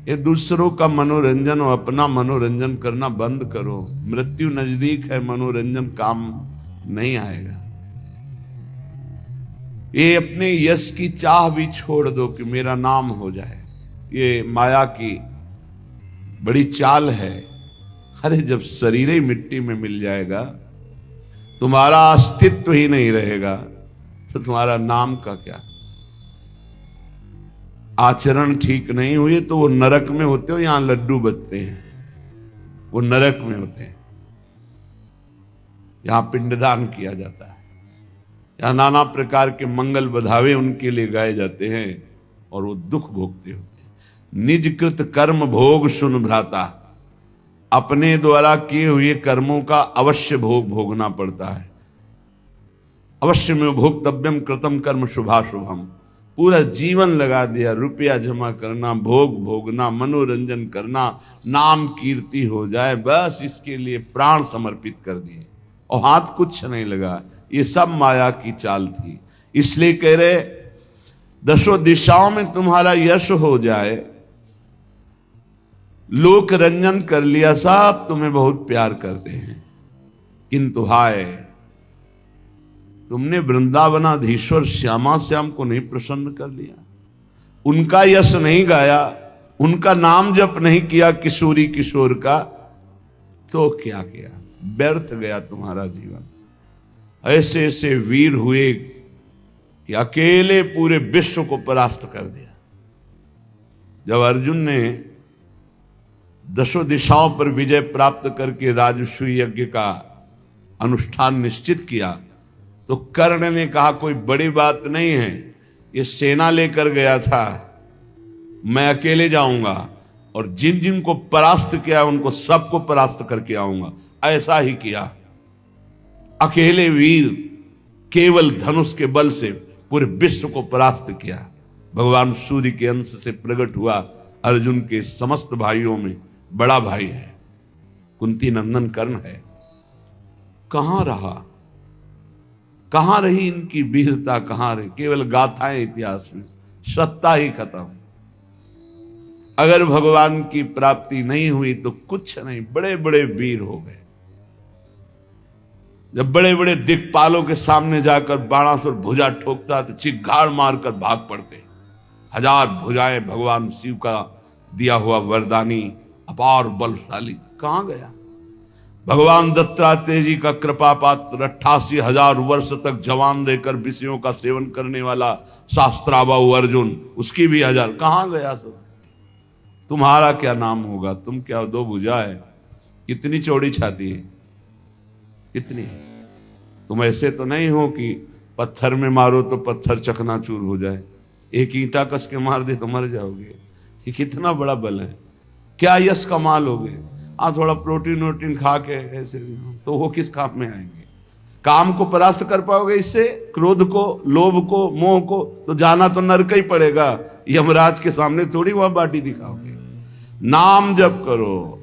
ये दूसरों का मनोरंजन और अपना मनोरंजन करना बंद करो। मृत्यु नजदीक है, मनोरंजन काम नहीं आएगा। ये अपने यश की चाह भी छोड़ दो कि मेरा नाम हो जाए। ये माया की बड़ी चाल है। अरे जब शरीर ही मिट्टी में मिल जाएगा, तुम्हारा अस्तित्व ही नहीं रहेगा, तो तुम्हारा नाम का क्या। आचरण ठीक नहीं हुए तो वो नरक में होते हो, यहां लड्डू बचते हैं, वो नरक में होते हैं। यहां पिंडदान किया जाता है, यहां नाना प्रकार के मंगल बधावे उनके लिए गाए जाते हैं और वो दुख भोगते होते हैं। निज कृत कर्म भोग सुन भ्राता, अपने द्वारा किए हुए कर्मों का अवश्य भोग भोगना पड़ता है। अवश्य में भोक्तव्यम कृतम कर्म शुभाशुभम। पूरा जीवन लगा दिया, रुपया जमा करना, भोग भोगना, मनोरंजन करना, नाम कीर्ति हो जाए, बस इसके लिए प्राण समर्पित कर दिए और हाथ कुछ नहीं लगा। ये सब माया की चाल थी। इसलिए कह रहे दसों दिशाओं में तुम्हारा यश हो जाए, लोक रंजन कर लिया, सब तुम्हें बहुत प्यार करते हैं, किंतु हाय तुमने वृंदावनाधीश्वर श्यामा श्याम को नहीं प्रसन्न कर लिया, उनका यश नहीं गाया, उनका नाम जप नहीं किया किशोरी किशोर का, तो क्या किया, व्यर्थ गया तुम्हारा जीवन। ऐसे ऐसे वीर हुए कि अकेले पूरे विश्व को परास्त कर दिया। जब अर्जुन ने दसों दिशाओं पर विजय प्राप्त करके राजसूय यज्ञ का अनुष्ठान निश्चित किया, तो कर्ण ने कहा कोई बड़ी बात नहीं है, ये सेना लेकर गया था, मैं अकेले जाऊंगा और जिन जिन को परास्त किया उनको सबको परास्त करके आऊंगा। ऐसा ही किया, अकेले वीर केवल धनुष के बल से पूरे विश्व को परास्त किया। भगवान सूर्य के अंश से प्रकट हुआ, अर्जुन के समस्त भाइयों में बड़ा भाई है, कुंती नंदन कर्ण है। कहां रहा, कहां रही इनकी वीरता, कहां रही, केवल गाथाएं इतिहास में, सत्ता ही खत्म। अगर भगवान की प्राप्ति नहीं हुई तो कुछ नहीं, बड़े बड़े वीर हो गए। जब बड़े बड़े दिक्पालों के सामने जाकर बाणासुर भुजा ठोकता तो चिघाड़ मारकर भाग पड़ते। हजार भुजाएं भगवान शिव का दिया हुआ वरदानी अपार बलशाली कहां गया। भगवान दत्तात्रेय जी का कृपा पात्र 88,000 वर्ष तक जवान रहकर विषयों का सेवन करने वाला शास्त्राबाहु अर्जुन, उसकी भी 1000 कहां गया सब। तुम्हारा क्या नाम होगा, तुम क्या दो भुजा है, कितनी चौड़ी छाती है, कितनी। तुम ऐसे तो नहीं हो कि पत्थर में मारो तो पत्थर चकनाचूर हो जाए, एक ईंटा कस के मार दे तो मर जाओगे। ये कितना बड़ा बल है, क्या यश कमाल होगे। थोड़ा प्रोटीन वोटीन खा के ऐसे तो वो किस काम में आएंगे। काम को परास्त कर पाओगे इससे, क्रोध को, लोभ को, मोह को, तो जाना तो नरक ही पड़ेगा। यमराज के सामने थोड़ी वह बाटी दिखाओगे। नाम जप करो,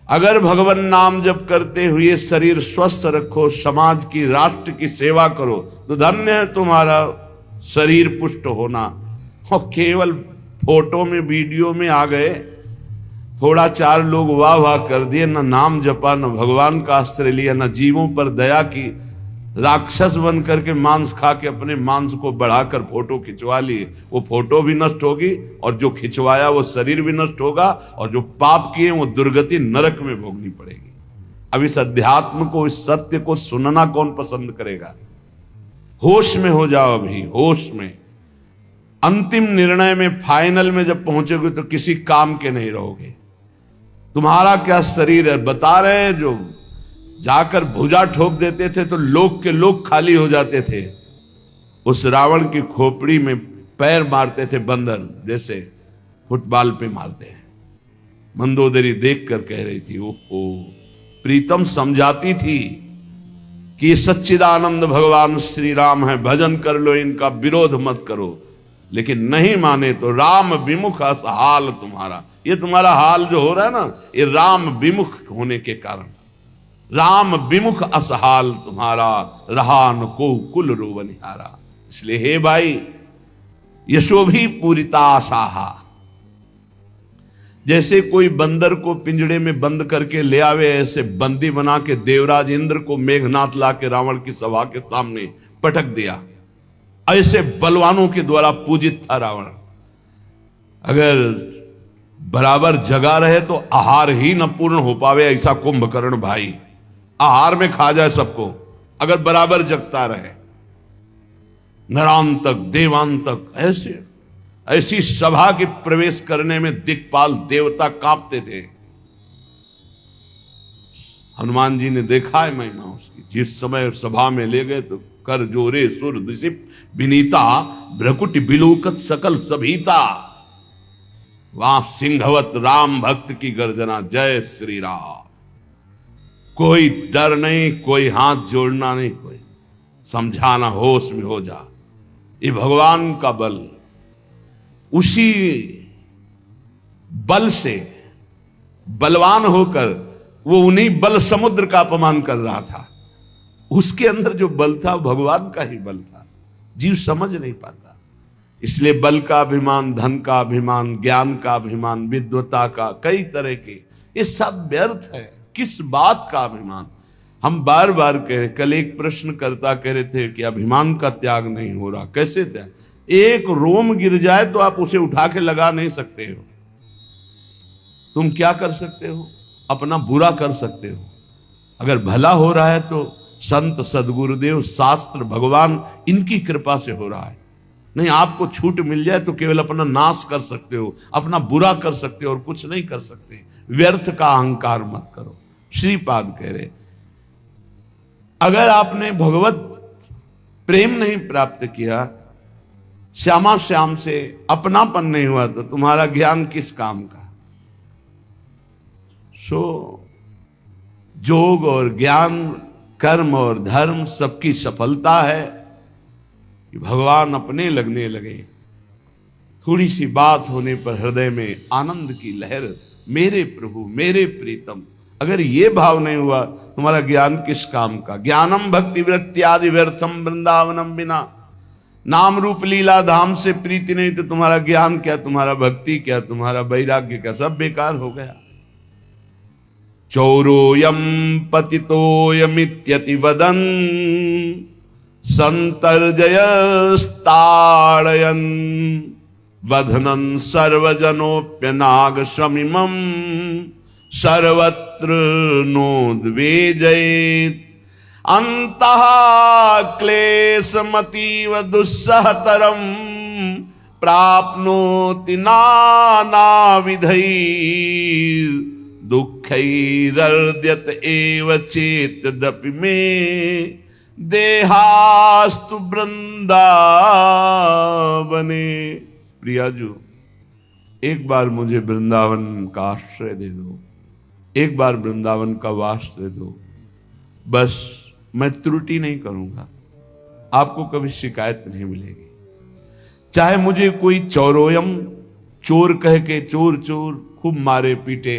अगर भगवान नाम जप करते हुए शरीर स्वस्थ रखो, समाज की, राष्ट्र की सेवा करो, तो धन्य है तुम्हारा शरीर पुष्ट होना। और केवल फोटो में, वीडियो में आ गए, थोड़ा चार लोग वाह वाह कर दिए, न नाम जपा, न भगवान का आश्रय लिया, न जीवों पर दया की, राक्षस बन करके मांस खा के अपने मांस को बढ़ाकर फोटो खिंचवा लिए। वो फोटो भी नष्ट होगी और जो खिंचवाया वो शरीर भी नष्ट होगा, और जो पाप किए वो दुर्गति नरक में भोगनी पड़ेगी। अब इस अध्यात्म को, इस सत्य को सुनना कौन पसंद करेगा। होश में हो जाओ, अभी होश में। अंतिम निर्णय में, फाइनल में जब पहुंचोगे तो किसी काम के नहीं रहोगे। तुम्हारा क्या शरीर है, बता रहे हैं, जो जाकर भुजा ठोक देते थे तो लोग के लोग खाली हो जाते थे। उस रावण की खोपड़ी में पैर मारते थे बंदर, जैसे फुटबॉल पे मारते हैं। मंदोदरी देख कर कह रही थी, ओहो, प्रीतम समझाती थी कि ये सच्चिदानंद भगवान श्री राम है, भजन कर लो, इनका विरोध मत करो। लेकिन नहीं माने तो राम विमुख असहाल तुम्हारा। ये तुम्हारा हाल जो हो रहा है ना, ये राम विमुख होने के कारण, राम विमुख असहाल तुम्हारा, रहा न को कुल रोवनिहारा। इसलिए हे भाई, यशो भी पूरिता आसाहा, जैसे कोई बंदर को पिंजड़े में बंद करके ले आवे, ऐसे बंदी बना के देवराज इंद्र को मेघनाथ ला के रावण की सभा के सामने पटक दिया। ऐसे बलवानों के द्वारा पूजित था रावण। अगर बराबर जगा रहे तो आहार ही न पूर्ण हो पावे, ऐसा कुंभकर्ण भाई आहार में खा जाए सबको, अगर बराबर जगता रहे। नरान तक देवान तक ऐसी सभा के प्रवेश करने में दिक्पाल देवता कांपते थे। हनुमान जी ने देखा है महिमा उसकी। जिस समय सभा में ले गए तो कर जोरे सुर दिसिप विनीता भ्रकुट बिलोकत सकल सभीता, वहां सिंहवत राम भक्त की गर्जना, जय श्री राम। कोई डर नहीं, कोई हाथ जोड़ना नहीं, कोई समझाना, होश में हो जा। ये भगवान का बल, उसी बल से बलवान होकर वो उन्हीं बल समुद्र का अपमान कर रहा था। उसके अंदर जो बल था भगवान का ही बल था, जीव समझ नहीं पाता। इसलिए बल का अभिमान, धन का अभिमान, ज्ञान का अभिमान, विद्वता का, कई तरह के, ये सब व्यर्थ है। किस बात का अभिमान? हम बार बार कह, कल एक प्रश्न करता कह रहे थे कि अभिमान का त्याग नहीं हो रहा। कैसे त्याग? एक रोम गिर जाए तो आप उसे उठा के लगा नहीं सकते हो। तुम क्या कर सकते हो? अपना बुरा कर सकते हो। अगर भला हो रहा है तो संत, सदगुरुदेव, शास्त्र, भगवान, इनकी कृपा से हो रहा है। नहीं, आपको छूट मिल जाए तो केवल अपना नाश कर सकते हो, अपना बुरा कर सकते हो और कुछ नहीं कर सकते। व्यर्थ का अहंकार मत करो। श्रीपाद कह रहे, अगर आपने भगवत प्रेम नहीं प्राप्त किया, श्यामा श्याम से अपनापन नहीं हुआ, तो तुम्हारा ज्ञान किस काम का? सो योग और ज्ञान, कर्म और धर्म, सबकी सफलता है कि भगवान अपने लगने लगे। थोड़ी सी बात होने पर हृदय में आनंद की लहर, मेरे प्रभु, मेरे प्रीतम। अगर ये भाव नहीं हुआ, तुम्हारा ज्ञान किस काम का? ज्ञानम भक्ति वृत्त्यादि व्यर्थम वृंदावनम बिना। नाम रूप लीला धाम से प्रीति नहीं तो तुम्हारा ज्ञान क्या, तुम्हारा भक्ति क्या, तुम्हारा वैराग्य क्या, सब बेकार हो गया। चौरोयम पतितोयमित्यति वदन संतर्जयस्ताड़यन वधनन सर्वजनोप्यनाग शमिमम सर्वत्र नोद्वेजयेत् अंतः क्लेशमतीव दुस्सहतरम प्राप्नोति नानाविधैर् दुःखैरर्ध्यत एव चेतदपि मे देहास्तु वृंदावने। प्रियाजू, एक बार मुझे वृंदावन का आश्रय दे दो, एक बार वृंदावन का वास दे दो। बस मैं त्रुटि नहीं करूंगा, आपको कभी शिकायत नहीं मिलेगी। चाहे मुझे कोई चौरोयम, चोर कह के चोर चोर खूब मारे पीटे,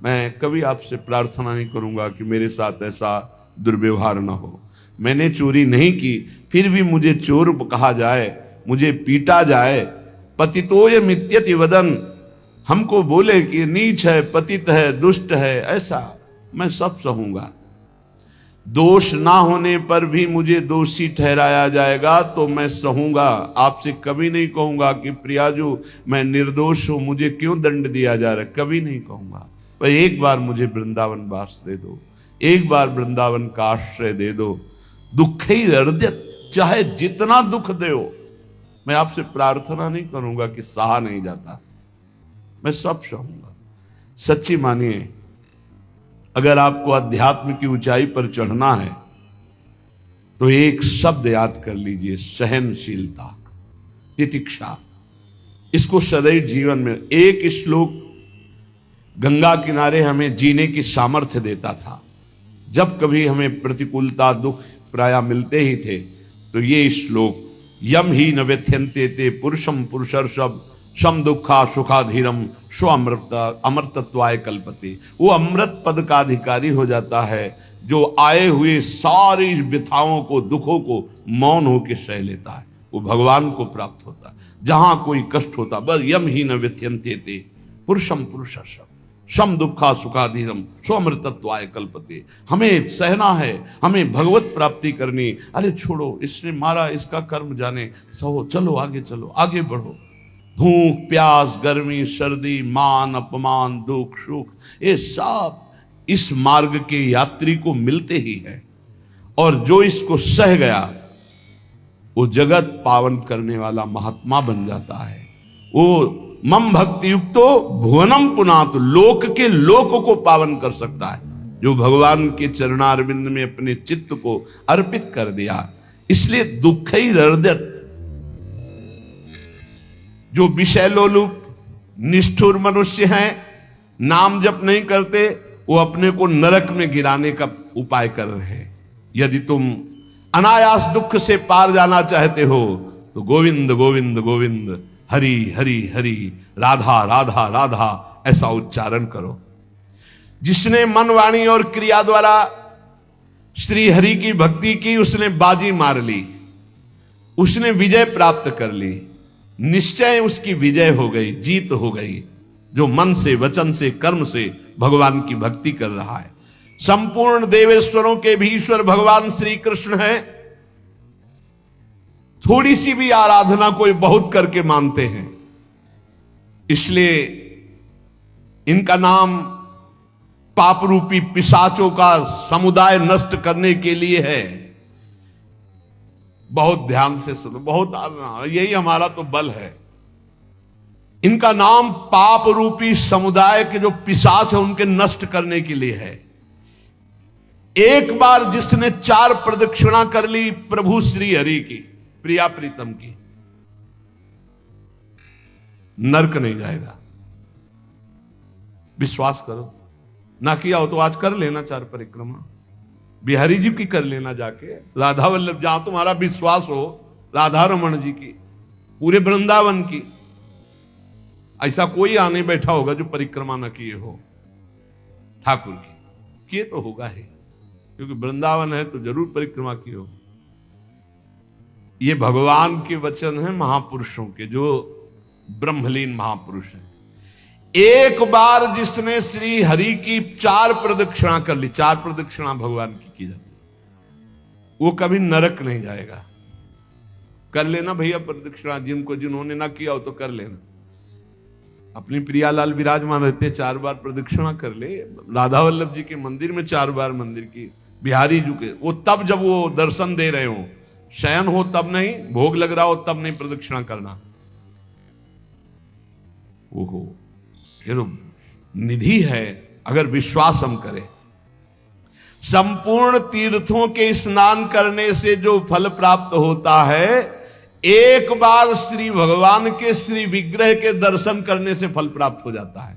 मैं कभी आपसे प्रार्थना नहीं करूंगा कि मेरे साथ ऐसा दुर्व्यवहार ना हो। मैंने चोरी नहीं की, फिर भी मुझे चोर कहा जाए, मुझे पीटा जाए। पतितोय मित्यति वदन, हमको बोले कि नीच है, पतित है, दुष्ट है, ऐसा मैं सब सहूंगा। दोष ना होने पर भी मुझे दोषी ठहराया जाएगा तो मैं सहूंगा। आपसे कभी नहीं कहूंगा कि प्रियाजू मैं निर्दोष हूं, मुझे क्यों दंड दिया जा रहा है, कभी नहीं कहूंगा। पर एक बार मुझे वृंदावन वास दे दो, एक बार वृंदावन का आश्रय दे दो। दुख ही हृदय, चाहे जितना दुख दो, मैं आपसे प्रार्थना नहीं करूंगा कि सहा नहीं जाता, मैं सब सहूंगा। सच्ची मानिए, अगर आपको अध्यात्म की ऊंचाई पर चढ़ना है तो एक शब्द याद कर लीजिए, सहनशीलता, तितिक्षा। इसको सदैव जीवन में, एक श्लोक गंगा किनारे हमें जीने की सामर्थ्य देता था। जब कभी हमें प्रतिकूलता, दुख प्राय मिलते ही थे तो ये श्लोक, यम ही न व्यथ्यन्ते ते पुरुषम पुरुषर्षभ सम दुखा सुखाधीरम स्व अमृतत्वाय कल्पते। वो अमृत पद का अधिकारी हो जाता है जो आए हुए सारी व्यथाओं को, दुखों को मौन होकर सह लेता है, वो भगवान को प्राप्त होता है। जहां कोई कष्ट होता, बस यम ही न व्यथ्यन्ते ते, पुरुषम पुरुषर्षभ सम दुखा सुखाधीरम स्वमृतत्वाय कल्पते। हमें सहना है, हमें भगवत प्राप्ति करनी। अरे छोड़ो, इसने मारा, इसका कर्म जाने, सहो, चलो आगे, चलो आगे बढ़ो। भूख प्यास गर्मी सर्दी मान अपमान दुख सुख, ये सब इस मार्ग के यात्री को मिलते ही है। और जो इसको सह गया वो जगत पावन करने वाला महात्मा बन जाता है। वो मम भक्ति युक्तो भुवनम पुनातु, लोक के लोक को पावन कर सकता है जो भगवान के चरणारविंद में अपने चित्त को अर्पित कर दिया। इसलिए दुखई हृदय, जो विषय लोलुप निष्ठुर मनुष्य हैं, नाम जप नहीं करते, वो अपने को नरक में गिराने का उपाय कर रहे हैं। यदि तुम अनायास दुख से पार जाना चाहते हो तो गोविंद गोविंद गोविंद, हरि हरि हरि, राधा राधा राधा, ऐसा उच्चारण करो। जिसने मन वाणी और क्रिया द्वारा श्री हरि की भक्ति की, उसने बाजी मार ली, उसने विजय प्राप्त कर ली। निश्चय उसकी विजय हो गई, जीत हो गई, जो मन से वचन से कर्म से भगवान की भक्ति कर रहा है। संपूर्ण देवेश्वरों के भी ईश्वर भगवान श्री कृष्ण है। थोड़ी सी भी आराधना कोई बहुत करके मानते हैं, इसलिए इनका नाम पाप रूपी पिशाचों का समुदाय नष्ट करने के लिए है। बहुत ध्यान से सुनो, बहुत यही हमारा तो बल है। इनका नाम पाप रूपी समुदाय के जो पिशाच है उनके नष्ट करने के लिए है। एक बार जिसने 4 प्रदक्षिणा कर ली प्रभु श्री हरि की, प्रिया प्रीतम की, नरक नहीं जाएगा। विश्वास करो, ना किया हो तो आज कर लेना 4 परिक्रमा, बिहारी जी की कर लेना जाके, राधा वल्लभ, जहां तुम्हारा विश्वास हो, राधा रमन जी की, पूरे वृंदावन की। ऐसा कोई आने बैठा होगा जो परिक्रमा न किए हो ठाकुर की, किए तो होगा ही, क्योंकि वृंदावन है तो जरूर परिक्रमा की हो। ये भगवान के वचन हैं महापुरुषों के, जो ब्रह्मलीन महापुरुष हैं। एक बार जिसने श्री हरि की 4 प्रदक्षिणा कर ली, 4 प्रदक्षिणा भगवान की जाती, वो कभी नरक नहीं जाएगा। कर लेना भैया प्रदक्षिणा, जिन्होंने ना किया हो तो कर लेना। अपनी प्रियालाल विराजमान रहते 4 बार प्रदक्षिणा कर ले। राधा वल्लभ जी के मंदिर में 4 बार मंदिर की, बिहारी जी के, वो तब जब वो दर्शन दे रहे हो, शयन हो तब नहीं, भोग लग रहा हो तब नहीं प्रदक्षिणा करना। ओहो, ये तो निधि है अगर विश्वास हम करें। संपूर्ण तीर्थों के स्नान करने से जो फल प्राप्त होता है, एक बार श्री भगवान के श्री विग्रह के दर्शन करने से फल प्राप्त हो जाता है।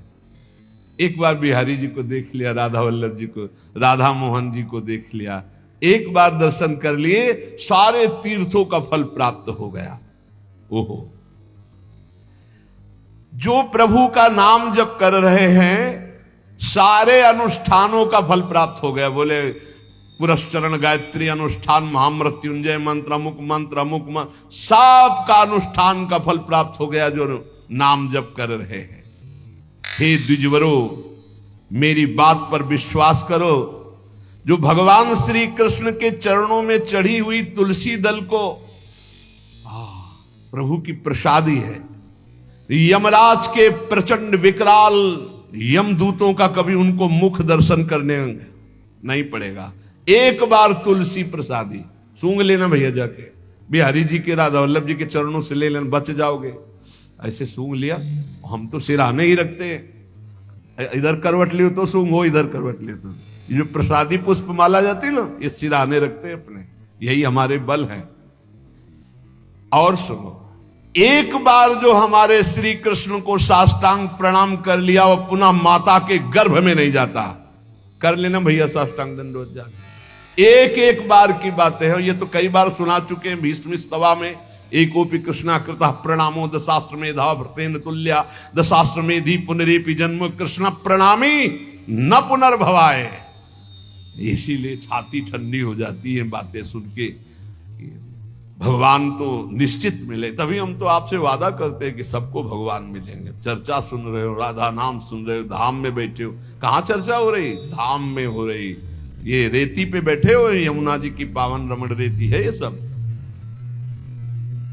एक बार बिहारी जी को देख लिया, राधा वल्लभ जी को, राधा मोहन जी को देख लिया, एक बार दर्शन कर लिए, सारे तीर्थों का फल प्राप्त हो गया। ओहो, जो प्रभु का नाम जप कर रहे हैं, सारे अनुष्ठानों का फल प्राप्त हो गया। बोले पुरस्चरण गायत्री अनुष्ठान, महामृत्युंजय मंत्र, अमुक मंत्र, अमुक मंत्र, सब का अनुष्ठान का फल प्राप्त हो गया जो नाम जप कर रहे हैं। हे द्विजवरो, मेरी बात पर विश्वास करो। जो भगवान श्री कृष्ण के चरणों में चढ़ी हुई तुलसी दल को प्रभु की प्रसादी है। यमराज के प्रचंड विकराल यमदूतों का कभी उनको मुख दर्शन करने नहीं पड़ेगा। एक बार तुलसी प्रसादी सूंघ लेना भैया, जाके बिहारी जी के, राधा वल्लभ जी के चरणों से ले लेना, बच जाओगे। ऐसे सूंघ लिया, हम तो सिराने ही रखते हैं, इधर करवट लियो तो सूंघो, इधर करवट लियो तो। ये जो प्रसादी पुष्प माला जाती है ना, ये सिराने रखते हैं अपने, यही हमारे बल है। और सुनो, एक बार जो हमारे श्री कृष्ण को साष्टांग प्रणाम कर लिया, वो पुनः माता के गर्भ में नहीं जाता। कर लेना भैया साष्टांग दंडवत जाके, एक एक बार की बातें हैं। ये तो कई बार सुना चुके हैं भीष्म स्तवा में। एकोपि कृष्णाकृतः प्रणामो दशाश्वमेधा भृतेन तुल्या, दशाश्वमेधि पुनरेपि जन्म कृष्ण प्रणामी न पुनर्भवाय। इसीलिए छाती ठंडी हो जाती है बातें सुन के। भगवान तो निश्चित मिले, तभी हम तो आपसे वादा करते हैं कि सबको भगवान मिलेंगे। चर्चा सुन रहे हो, राधा नाम सुन रहे हो, धाम में बैठे हो। कहाँ चर्चा हो रही? धाम में हो रही। ये रेती पे बैठे हो, यमुना जी की पावन रमण रेती है ये सब।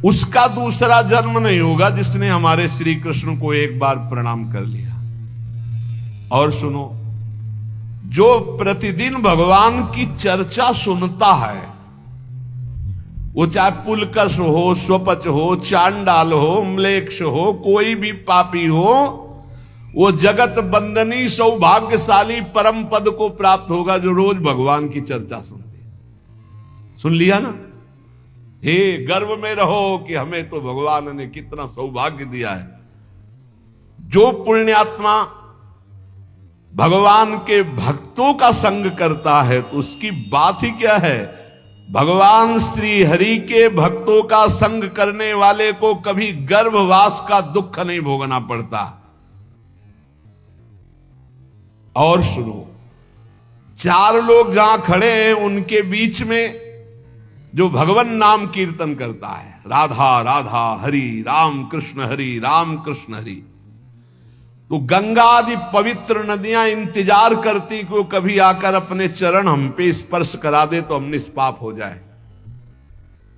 उसका दूसरा जन्म नहीं होगा जिसने हमारे श्री कृष्ण को एक बार प्रणाम कर लिया। और सुनो, जो प्रतिदिन भगवान की चर्चा सुनता है, वो चाहे पुलकस हो, स्वपच हो, चांडाल हो, म्लेच्छ हो, कोई भी पापी हो, वो जगत बंदनी सौभाग्यशाली परम पद को प्राप्त होगा जो रोज भगवान की चर्चा सुनते। सुन लिया ना? हे गर्व में रहो कि हमें तो भगवान ने कितना सौभाग्य दिया है। जो पुण्यात्मा भगवान के भक्तों का संग करता है तो उसकी बात ही क्या है। भगवान श्री हरि के भक्तों का संग करने वाले को कभी गर्भवास का दुख नहीं भोगना पड़ता। और सुनो, चार लोग जहां खड़े हैं उनके बीच में जो भगवान नाम कीर्तन करता है, राधा राधा हरि राम कृष्ण हरि राम कृष्ण हरि, तो गंगा आदि पवित्र नदियां इंतजार करती कि वो कभी आकर अपने चरण हम पे स्पर्श करा दे तो हम निष्पाप हो जाए।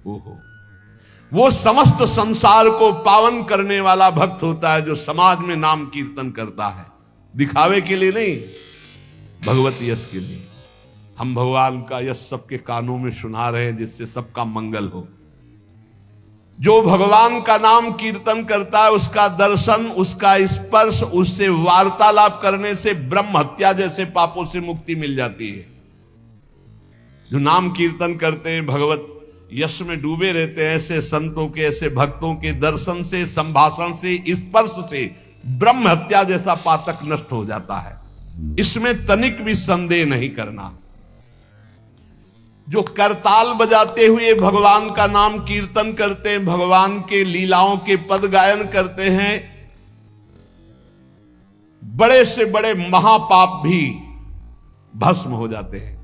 ओहो, वो समस्त संसार को पावन करने वाला भक्त होता है जो समाज में नाम कीर्तन करता है, दिखावे के लिए नहीं, भगवत यश के लिए। हम भगवान का यश सबके कानों में सुना रहे हैं जिससे सबका मंगल हो। जो भगवान का नाम कीर्तन करता है उसका दर्शन, उसका स्पर्श, उससे वार्तालाप करने से ब्रह्म हत्या जैसे पापों से मुक्ति मिल जाती है। जो नाम कीर्तन करते हैं, भगवत यश में डूबे रहते हैं, ऐसे संतों के, ऐसे भक्तों के दर्शन से, संभाषण से, स्पर्श से ब्रह्म हत्या जैसा पातक नष्ट हो जाता है। इसमें तनिक भी संदेह नहीं करना। जो करताल बजाते हुए भगवान का नाम कीर्तन करते हैं, भगवान के लीलाओं के पद गायन करते हैं, बड़े से बड़े महापाप भी भस्म हो जाते हैं।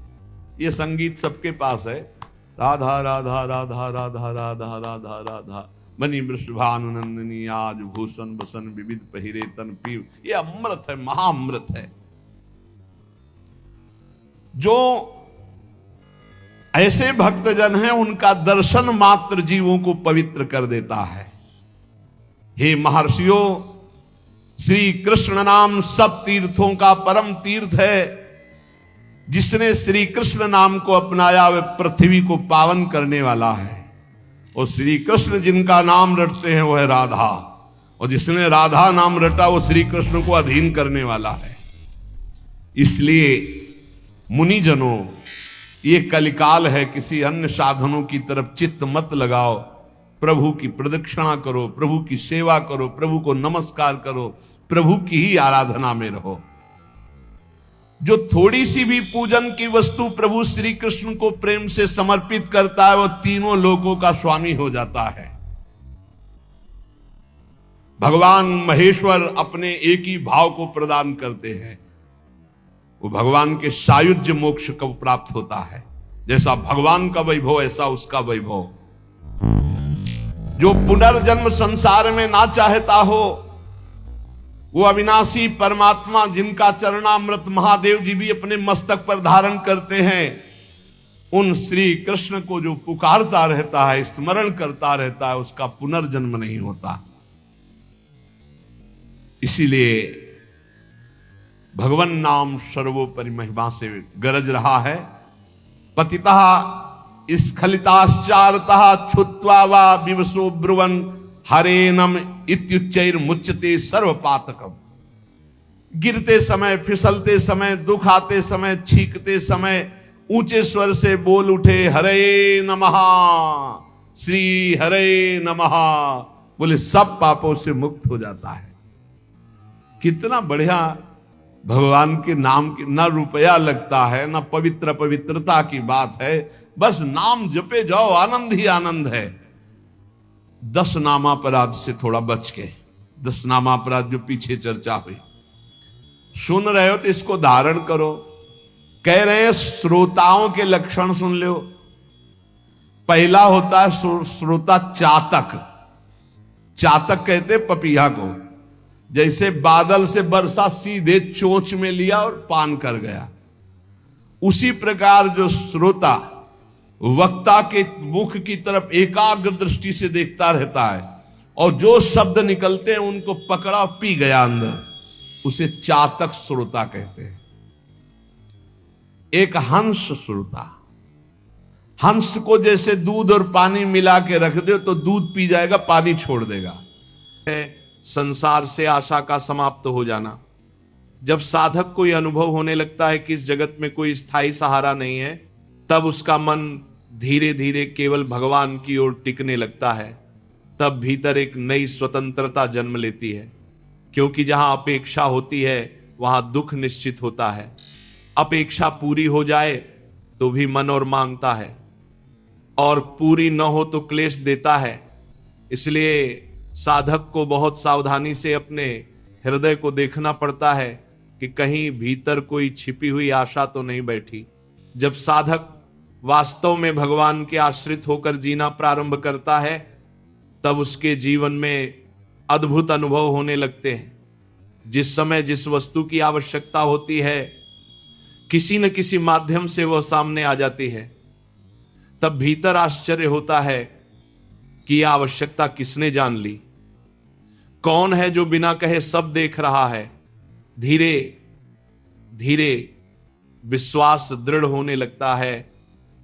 ये संगीत सबके पास है, राधा राधा राधा राधा राधा राधा राधा बनी वृषभानुनंदिनी आज भूषण बसन विविध पहिरे तन पीव। ये अमृत है, महाअमृत है। जो ऐसे भक्तजन हैं उनका दर्शन मात्र जीवों को पवित्र कर देता है। हे महर्षियों, श्री कृष्ण नाम सब तीर्थों का परम तीर्थ है। जिसने श्री कृष्ण नाम को अपनाया वह पृथ्वी को पावन करने वाला है। और श्री कृष्ण जिनका नाम रटते हैं वह है राधा, और जिसने राधा नाम रटा वो श्री कृष्ण को अधीन करने वाला है। इसलिए मुनिजनों, ये कलिकाल है, किसी अन्य साधनों की तरफ चित्त मत लगाओ। प्रभु की प्रदक्षिणा करो, प्रभु की सेवा करो, प्रभु को नमस्कार करो, प्रभु की ही आराधना में रहो। जो थोड़ी सी भी पूजन की वस्तु प्रभु श्री कृष्ण को प्रेम से समर्पित करता है वो तीनों लोकों का स्वामी हो जाता है। भगवान महेश्वर अपने एक ही भाव को प्रदान करते हैं, वो भगवान के सायुज्य मोक्ष को प्राप्त होता है। जैसा भगवान का वैभव ऐसा उसका वैभव। जो पुनर्जन्म संसार में ना चाहता हो, वो अविनाशी परमात्मा जिनका चरणामृत महादेव जी भी अपने मस्तक पर धारण करते हैं, उन श्री कृष्ण को जो पुकारता रहता है, स्मरण करता रहता है, उसका पुनर्जन्म नहीं होता। इसीलिए भगवन नाम सर्वोपरि महिमा से गरज रहा है। पतितः स्खलिताश्चारतः छुत्वा वा विवशो ब्रुवन् हरेनम इत्युच्चैर्मुच्यते सर्वपातकम्। गिरते समय, फिसलते समय, दुख आते समय, छींकते समय ऊंचे स्वर से बोल उठे हरे नमः, श्री हरे नमः, बोले सब पापों से मुक्त हो जाता है। कितना बढ़िया भगवान के नाम की ना रुपया लगता है, ना पवित्रता की बात है, बस नाम जपे जाओ, आनंद ही आनंद है। 10 नामापराध से थोड़ा बच के, 10 नामापराध जो पीछे चर्चा हुई, सुन रहे हो तो इसको धारण करो। कह रहे हैं श्रोताओं के लक्षण सुन लो। पहला होता है श्रोता चातक। चातक कहते पपीहा को। जैसे बादल से वर्षा सीधे चोंच में लिया और पान कर गया, उसी प्रकार जो श्रोता वक्ता के मुख की तरफ एकाग्र दृष्टि से देखता रहता है और जो शब्द निकलते हैं उनको पकड़ा पी गया अंदर, उसे चातक श्रोता कहते हैं। एक हंस श्रोता। हंस को जैसे दूध और पानी मिला के रख दो तो दूध पी जाएगा, पानी छोड़ देगा। संसार से आशा का समाप्त हो जाना। जब साधक को यह अनुभव होने लगता है कि इस जगत में कोई स्थायी सहारा नहीं है, तब उसका मन धीरे धीरे केवल भगवान की ओर टिकने लगता है। तब भीतर एक नई स्वतंत्रता जन्म लेती है, क्योंकि जहां अपेक्षा होती है वहां दुख निश्चित होता है। अपेक्षा पूरी हो जाए तो भी मन और मांगता है, और पूरी न हो तो क्लेश देता है। इसलिए साधक को बहुत सावधानी से अपने हृदय को देखना पड़ता है कि कहीं भीतर कोई छिपी हुई आशा तो नहीं बैठी। जब साधक वास्तव में भगवान के आश्रित होकर जीना प्रारंभ करता है, तब उसके जीवन में अद्भुत अनुभव होने लगते हैं। जिस समय जिस वस्तु की आवश्यकता होती है, किसी न किसी माध्यम से वह सामने आ जाती है। तब भीतर आश्चर्य होता है कि यह आवश्यकता किसने जान ली। कौन है जो बिना कहे सब देख रहा है। धीरे धीरे विश्वास दृढ़ होने लगता है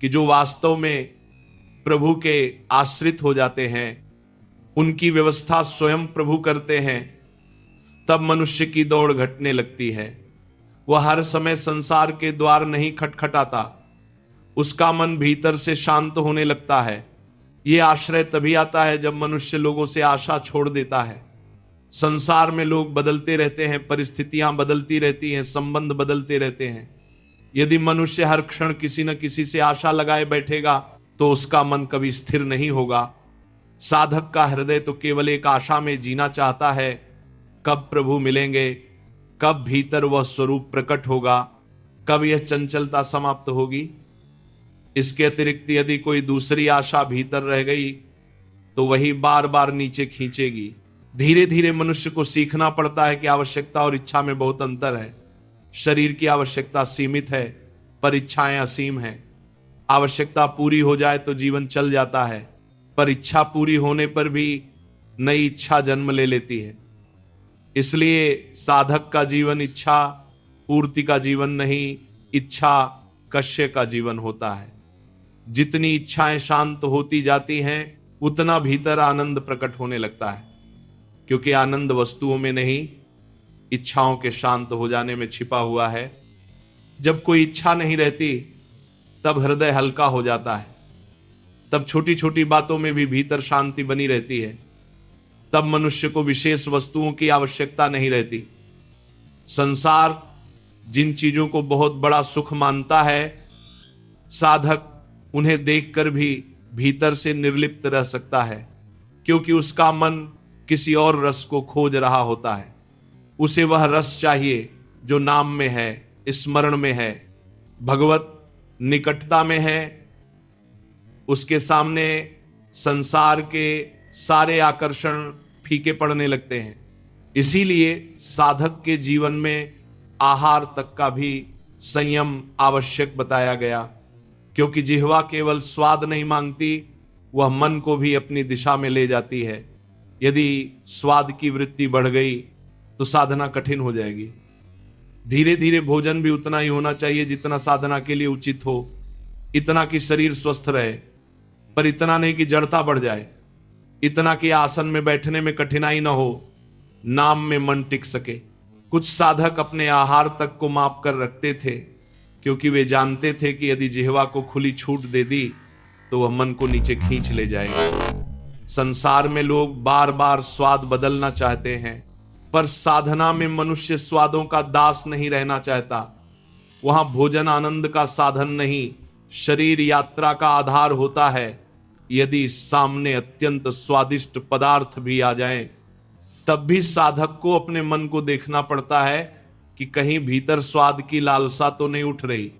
कि जो वास्तव में प्रभु के आश्रित हो जाते हैं, उनकी व्यवस्था स्वयं प्रभु करते हैं। तब मनुष्य की दौड़ घटने लगती है। वह हर समय संसार के द्वार नहीं खटखटाता, उसका मन भीतर से शांत होने लगता है। यह आश्रय तभी आता है जब मनुष्य लोगों से आशा छोड़ देता है। संसार में लोग बदलते रहते हैं, परिस्थितियां बदलती रहती हैं, संबंध बदलते रहते हैं। यदि मनुष्य हर क्षण किसी न किसी से आशा लगाए बैठेगा तो उसका मन कभी स्थिर नहीं होगा। साधक का हृदय तो केवल एक आशा में जीना चाहता है, कब प्रभु मिलेंगे, कब भीतर वह स्वरूप प्रकट होगा, कब यह चंचलता समाप्त होगी। इसके अतिरिक्त यदि कोई दूसरी आशा भीतर रह गई तो वही बार बार नीचे खींचेगी। धीरे धीरे मनुष्य को सीखना पड़ता है कि आवश्यकता और इच्छा में बहुत अंतर है। शरीर की आवश्यकता सीमित है, पर इच्छाएं असीम हैं। आवश्यकता पूरी हो जाए तो जीवन चल जाता है, पर इच्छा पूरी होने पर भी नई इच्छा जन्म ले लेती है। इसलिए साधक का जीवन इच्छा पूर्ति का जीवन नहीं, इच्छा कष्य का जीवन होता है। जितनी इच्छाएं शांत होती जाती हैं, उतना भीतर आनंद प्रकट होने लगता है, क्योंकि आनंद वस्तुओं में नहीं, इच्छाओं के शांत हो जाने में छिपा हुआ है। जब कोई इच्छा नहीं रहती तब हृदय हल्का हो जाता है, तब छोटी छोटी बातों में भी भीतर शांति बनी रहती है। तब मनुष्य को विशेष वस्तुओं की आवश्यकता नहीं रहती। संसार जिन चीजों को बहुत बड़ा सुख मानता है, साधक उन्हें देखकर भी भीतर से निर्लिप्त रह सकता है, क्योंकि उसका मन किसी और रस को खोज रहा होता है। उसे वह रस चाहिए जो नाम में है, स्मरण में है, भगवत निकटता में है। उसके सामने संसार के सारे आकर्षण फीके पड़ने लगते हैं। इसीलिए साधक के जीवन में आहार तक का भी संयम आवश्यक बताया गया, क्योंकि जिह्वा केवल स्वाद नहीं मांगती, वह मन को भी अपनी दिशा में ले जाती है। यदि स्वाद की वृत्ति बढ़ गई तो साधना कठिन हो जाएगी। धीरे धीरे भोजन भी उतना ही होना चाहिए जितना साधना के लिए उचित हो, इतना कि शरीर स्वस्थ रहे, पर इतना नहीं कि जड़ता बढ़ जाए, इतना कि आसन में बैठने में कठिनाई न हो, नाम में मन टिक सके। कुछ साधक अपने आहार तक को माप कर रखते थे, क्योंकि वे जानते थे कि यदि जिह्वा को खुली छूट दे दी तो वह मन को नीचे खींच ले जाएगा। संसार में लोग बार बार स्वाद बदलना चाहते हैं, पर साधना में मनुष्य स्वादों का दास नहीं रहना चाहता। वहां भोजन आनंद का साधन नहीं, शरीर यात्रा का आधार होता है। यदि सामने अत्यंत स्वादिष्ट पदार्थ भी आ जाएं, तब भी साधक को अपने मन को देखना पड़ता है कि कहीं भीतर स्वाद की लालसा तो नहीं उठ रही।